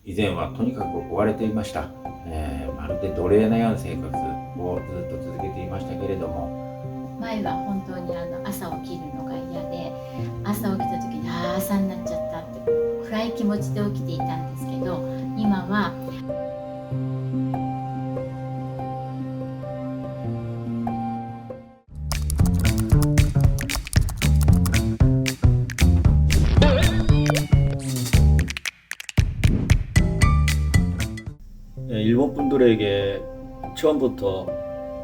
以前はとにかく追われていました。まるで奴隷のような生活をずっと続けていましたけれども、前は本当に朝起きるのが嫌で、朝起きた時に朝になっちゃったって暗い気持ちで起きていたんですけど、今は일본 분들에게 처음부터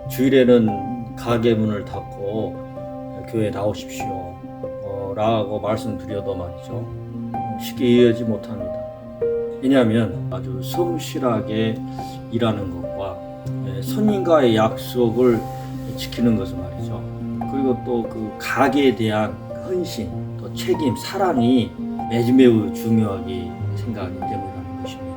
주일에는 가게 문을 닫고 교회에 나오십시오 라고 말씀드려도 말이죠, 쉽게 이해하지 못합니다. 왜냐하면 아주 성실하게 일하는 것과 선인과의 약속을 지키는 것은 말이죠, 그리고 또 그 가게에 대한 헌신, 또 책임, 사랑이 매우 중요하게 생각이 되는 것입니다.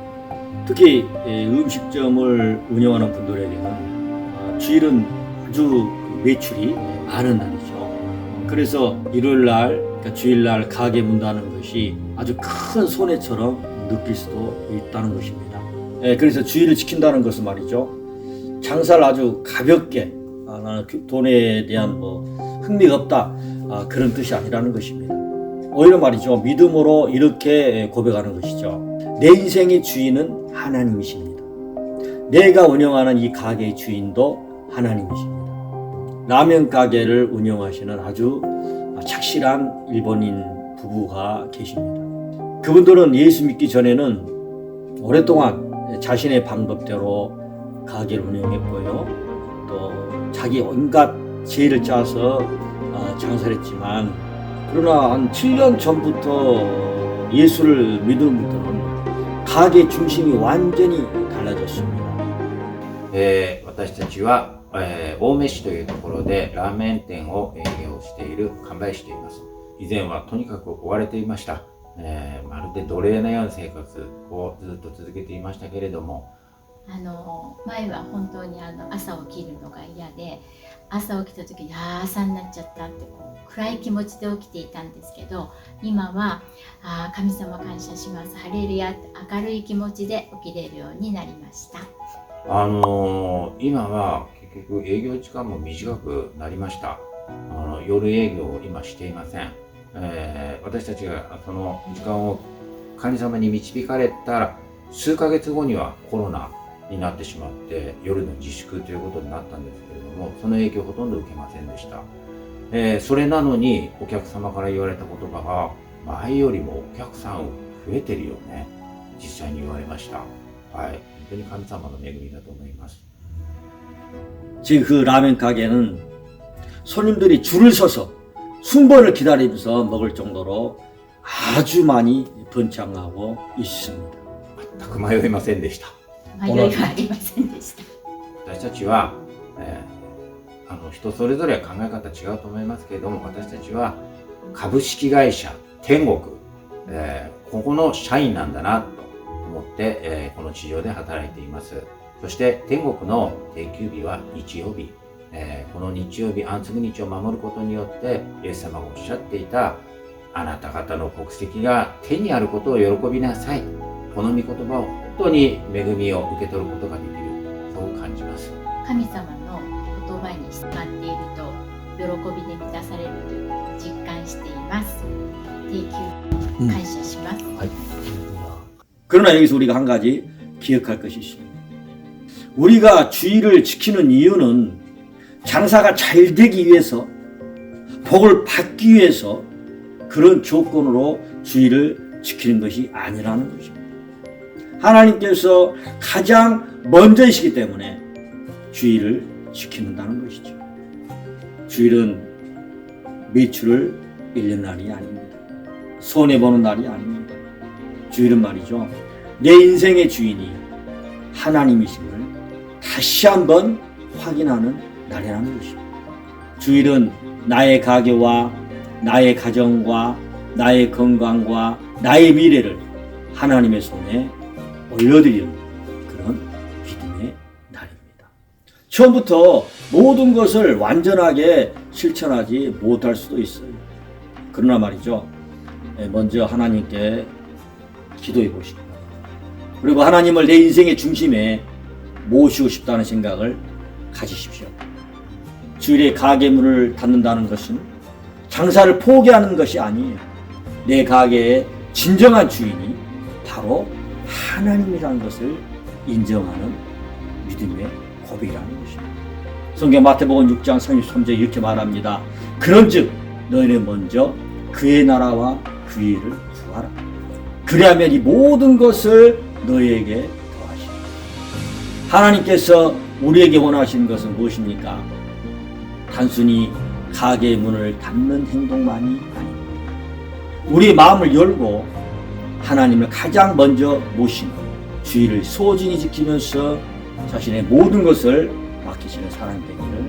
특히 음식점을 운영하는 분들에게는 주일은 아주 매출이 많은 날이죠. 그래서 일요일날, 그러니까 주일날 가게 문 닫는 것이 아주 큰 손해처럼 느낄 수도 있다는 것입니다. 그래서 주일을 지킨다는 것은 말이죠, 장사를 아주 가볍게 나는 돈에 대한 흥미가 없다, 그런 뜻이 아니라는 것입니다. 오히려 말이죠, 믿음으로 이렇게 고백하는 것이죠. 내 인생의 주인은 하나님이십니다. 내가 운영하는 이 가게의 주인도 하나님이십니다. 라면 가게를 운영하시는 아주 착실한 일본인 부부가 계십니다. 그분들은 예수 믿기 전에는 오랫동안 자신의 방법대로 가게를 운영했고요, 또 자기 온갖 죄를 짜서 장사를 했지만, 그러나 한 7년 전부터 예수를 믿음부터는 가게 중심이 완전히 달라졌습니다. 私たちは、青梅市というところでラーメン店を営業している販売しています。以前はとにかく追われていました。まるで奴隷のような生活をずっと続けていましたけれども、前は本当に朝起きるのが嫌で、朝起きた時に朝になっちゃったって暗い気持ちで起きていたんですけど、今は神様感謝します、ハレルヤって明るい気持ちで起きれるようになりました。今は結局営業時間も短くなりました。夜営業を今していません。私たちがその時間を神様に導かれたら、数ヶ月後にはコロナになってしまって夜の自粛ということになったんですけれども、その影響ほとんど受けませんでした。それなのにお客様から言われた言葉が、前よりもお客さん増えてるよね、実際に言われました。はい、本当に神様の恵みだと思います。 지금 그 라면 가게는 손님들이 줄을 서서 순번을 기다리면서 먹을 정도로 아주 많이 번창하고 있습니다. 全く迷いませんでした。迷いはありませんでした。私たちは、人それぞれ考え方違うと思いますけれども、私たちは株式会社天国、ここの社員なんだなと思って、この地上で働いています。そして天国の定休日は日曜日、この日曜日、安息日を守ることによって、イエス様がおっしゃっていた、あなた方の国籍が手にあることを喜びなさい、この御言葉を本当に恵みを受け取ることができる、そう感じます。神様の言葉に従っていると喜びで満たされるということを実感しています。定休感謝します。그러나 여기서 우리가 한 가지 기억할 것이 있습니다. 우리가 주일을 지키는 이유는 장사가 잘 되기 위해서, 복을 받기 위해서 그런 조건으로 주일을 지키는 것이 아니라는 것입니다. 하나님께서 가장 먼저이시기 때문에 주일을 지킨다는 것이죠. 주일은 매출을 잃는 날이 아닙니다. 손해보는 날이 아닙니다. 주일은 말이죠, 내 인생의 주인이 하나님이심을 다시 한번 확인하는 날이라는 것입니다. 주일은 나의 가게와 나의 가정과 나의 건강과 나의 미래를 하나님의 손에 올려드리는 그런 믿음의 날입니다. 처음부터 모든 것을 완전하게 실천하지 못할 수도 있어요. 그러나 말이죠, 먼저 하나님께 기도해 보시기 바랍니다. 그리고 하나님을 내 인생의 중심에 모시고 싶다는 생각을 가지십시오. 주일에 가게 문을 닫는다는 것은 장사를 포기하는 것이 아니에요. 내 가게의 진정한 주인이 바로 하나님이라는 것을 인정하는 믿음의 고백이라는 것입니다. 성경 마태복음 6장 33절에 이렇게 말합니다. 그런즉 너희는 먼저 그의 나라와 그의 일을 구하라. 그리하면 이 모든 것을 너희에게 더하시리라. 하나님께서 우리에게 원하시는 것은 무엇입니까? 단순히 가게의 문을 닫는 행동만이 아닙니다. 우리의 마음을 열고 하나님을 가장 먼저 모시는, 주의를 소중히 지키면서 자신의 모든 것을 맡기시는 사람이 되기를